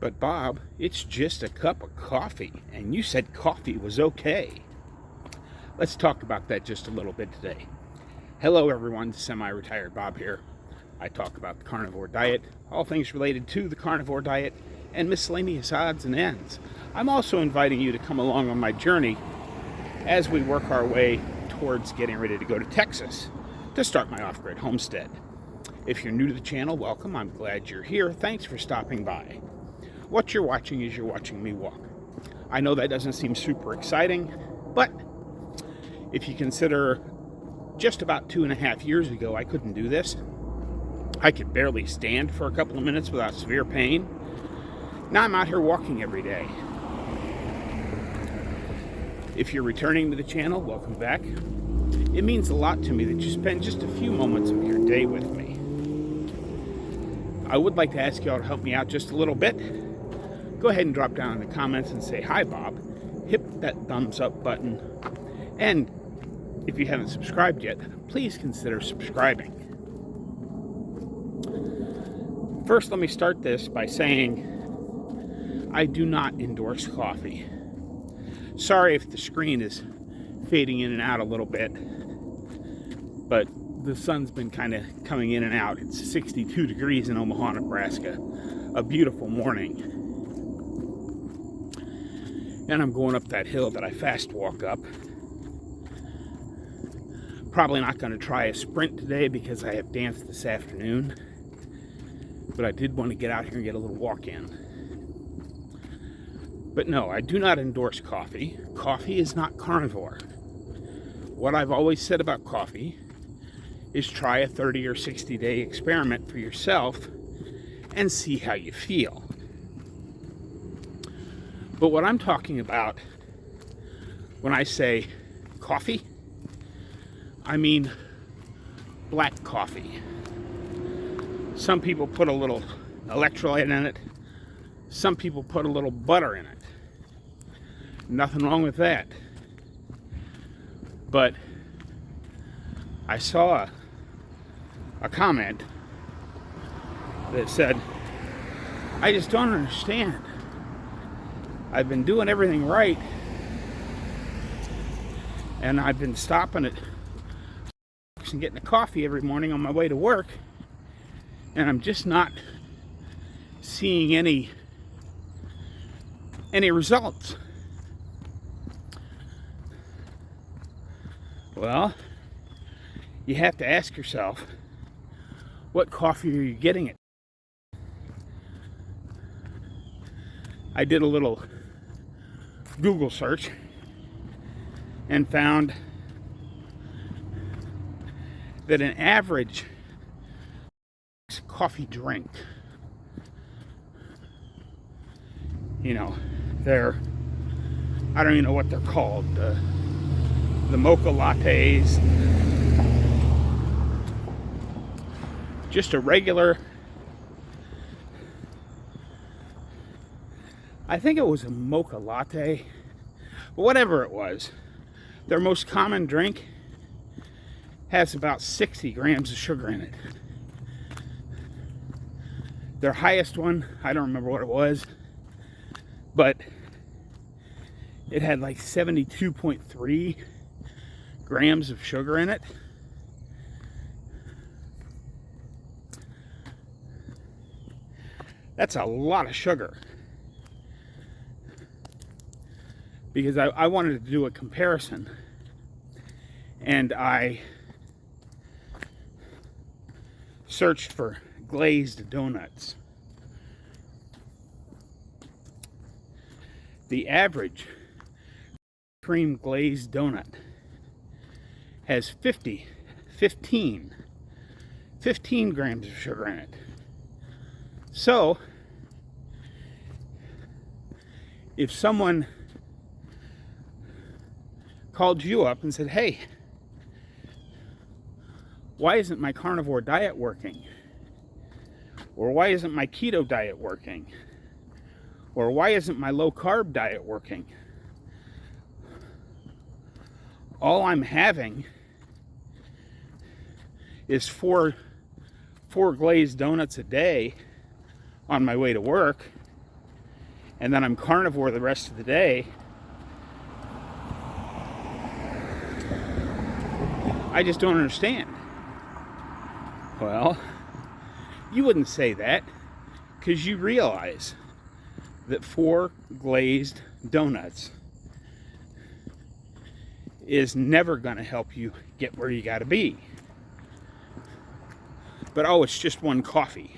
But Bob, it's just a cup of coffee, and you said coffee was okay. Let's talk about that just a little bit today. Hello everyone, Semi-Retired Bob here. I talk about the carnivore diet, all things related to the carnivore diet, and miscellaneous odds and ends. I'm also inviting you to come along on my journey as we work our way towards getting ready to go to Texas to start my off-grid homestead. If you're new to the channel, welcome. I'm glad you're here. Thanks for stopping by. What you're watching is you're watching me walk. I know that doesn't seem super exciting, but if you consider just about 2.5 years ago, I couldn't do this. I could barely stand for a couple of minutes without severe pain. Now I'm out here walking every day. If you're returning to the channel, welcome back. It means a lot to me that you spend just a few moments of your day with me. I would like to ask you all to help me out just a little bit. Go ahead and drop down in the comments and say, "Hi Bob." Hit that thumbs up button. And if you haven't subscribed yet, please consider subscribing. First, let me start this by saying I do not endorse coffee. Sorry if the screen is fading in and out a little bit, but the sun's been kind of coming in and out. It's 62 degrees in Omaha, Nebraska. A beautiful morning. And I'm going up that hill that I fast walk up. Probably not going to try a sprint today because I have dance this afternoon. But I did want to get out here and get a little walk in. But no, I do not endorse coffee. Coffee is not carnivore. What I've always said about coffee is try a 30 or 60 day experiment for yourself and see how you feel. But what I'm talking about when I say coffee, I mean black coffee. Some people put a little electrolyte in it. Some people put a little butter in it. Nothing wrong with that. But I saw a comment that said, "I just don't understand. I've been doing everything right, and I've been stopping at and getting a coffee every morning on my way to work, and I'm just not seeing any results." Well, you have to ask yourself, what coffee are you getting it? I did a little Google search and found that an average coffee drink, I don't even know what they're called, the mocha lattes, just a regular, I think it was a mocha latte, but whatever it was, their most common drink has about 60 grams of sugar in it. Their highest one, I don't remember what it was, but it had like 72.3 grams of sugar in it. That's a lot of sugar. Because I wanted to do a comparison, and I searched for glazed donuts. The average cream glazed donut has 15 grams of sugar in it. So, if someone called you up and said, "Hey, why isn't my carnivore diet working? Or why isn't my keto diet working? Or why isn't my low carb diet working? All I'm having is four glazed donuts a day on my way to work, and then I'm carnivore the rest of the day, I just don't understand. Well, you wouldn't say that because you realize that 4 glazed donuts is never going to help you get where you got to be. But oh, it's just 1 coffee.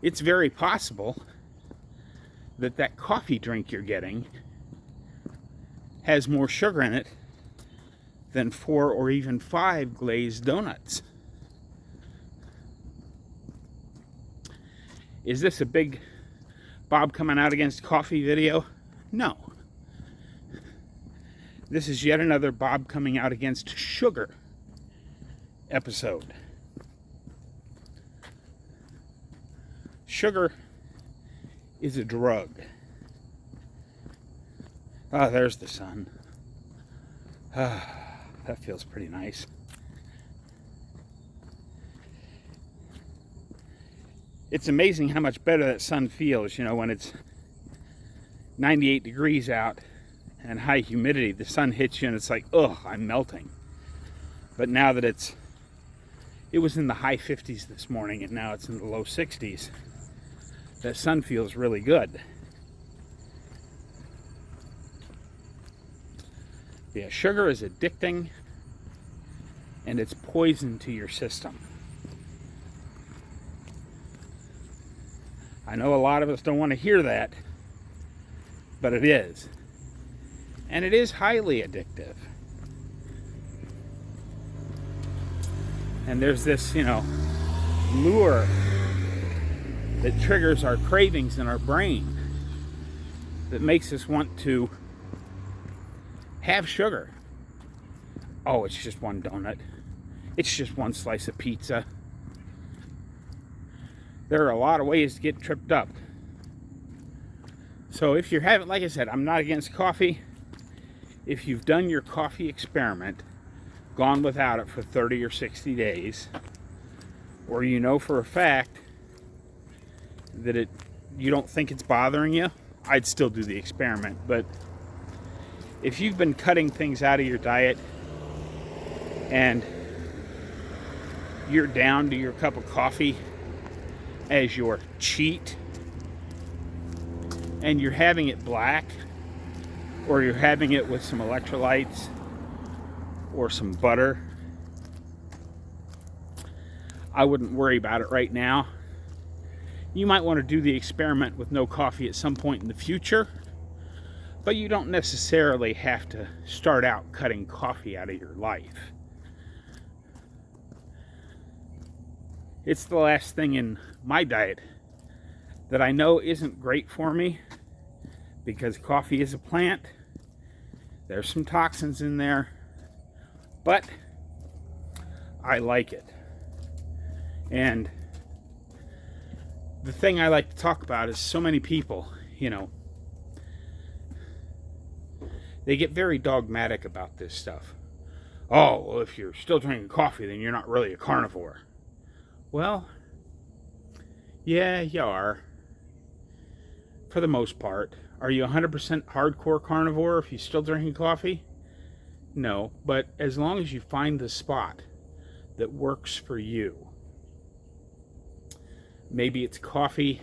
It's very possible that that coffee drink you're getting has more sugar in it than 4 or even 5 glazed donuts. Is this a big Bob coming out against coffee video? No. This is yet another Bob coming out against sugar episode. Sugar is a drug. Ah, there's the sun. Ah, that feels pretty nice. It's amazing how much better that sun feels, when it's 98 degrees out and high humidity. The sun hits you and it's like, ugh, I'm melting. But now that it was in the high 50s this morning and now it's in the low 60s, that sun feels really good. Yeah, sugar is addicting and it's poison to your system. I know a lot of us don't want to hear that, but it is. And it is highly addictive. And there's this, lure that triggers our cravings in our brain that makes us want to have sugar. Oh, it's just 1 donut. It's just 1 slice of pizza. There are a lot of ways to get tripped up. So if you're having, like I said, I'm not against coffee. If you've done your coffee experiment, gone without it for 30 or 60 days, or you know for a fact that you don't think it's bothering you, I'd still do the experiment. But if you've been cutting things out of your diet and you're down to your cup of coffee as your cheat, and you're having it black, or you're having it with some electrolytes or some butter, I wouldn't worry about it right now. You might want to do the experiment with no coffee at some point in the future, but you don't necessarily have to start out cutting coffee out of your life. It's the last thing in my diet that I know isn't great for me, because coffee is a plant. There's some toxins in there, but I like it. And the thing I like to talk about is so many people, they get very dogmatic about this stuff. Oh, well, if you're still drinking coffee, then you're not really a carnivore. Well, yeah, you are. For the most part. Are you 100% hardcore carnivore if you're still drinking coffee? No, but as long as you find the spot that works for you. Maybe it's coffee.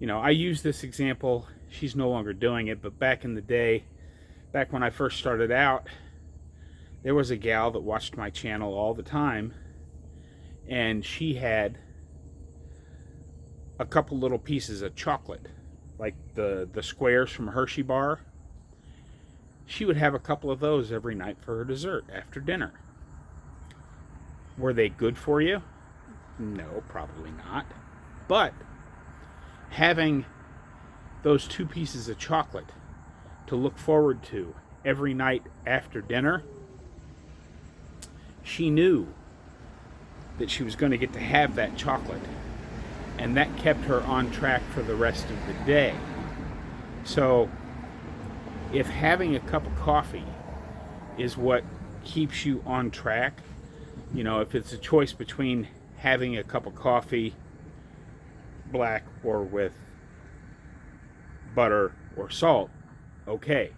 I use this example. She's no longer doing it, but back in the day, back when I first started out, there was a gal that watched my channel all the time, and she had a couple little pieces of chocolate, like the squares from Hershey bar. She would have a couple of those every night for her dessert after dinner. Were they good for you? No, probably not. But having those 2 pieces of chocolate to look forward to every night after dinner, she knew that she was going to get to have that chocolate, and that kept her on track for the rest of the day. So if having a cup of coffee is what keeps you on track, if it's a choice between having a cup of coffee, black or with butter or salt, okay.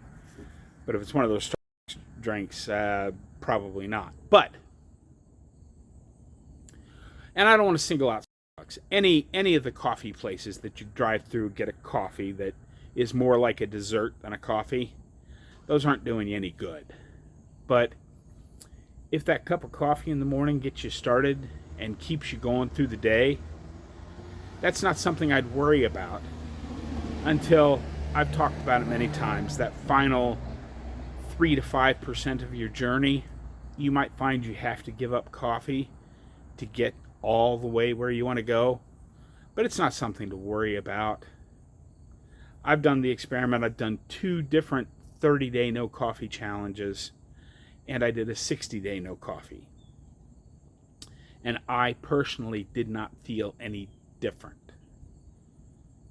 But if it's one of those drinks, probably not. But, and I don't want to single out Starbucks. Any of the coffee places that you drive through, get a coffee that is more like a dessert than a coffee, those aren't doing you any good. But if that cup of coffee in the morning gets you started and keeps you going through the day, that's not something I'd worry about until, I've talked about it many times, that final 3 to 5% of your journey, you might find you have to give up coffee to get all the way where you want to go. But it's not something to worry about. I've done the experiment. I've done 2 different 30-day no coffee challenges, and I did a 60-day no coffee. And I personally did not feel any different.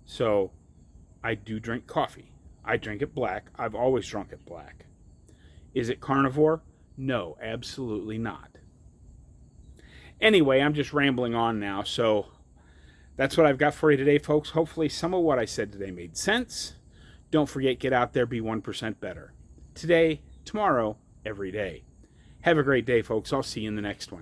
So I do drink coffee. I drink it black. I've always drunk it black. Is it carnivore? No, absolutely not. Anyway, I'm just rambling on now, so that's what I've got for you today, folks. Hopefully some of what I said today made sense. Don't forget, get out there, be 1% better. Today, tomorrow, every day. Have a great day, folks. I'll see you in the next one.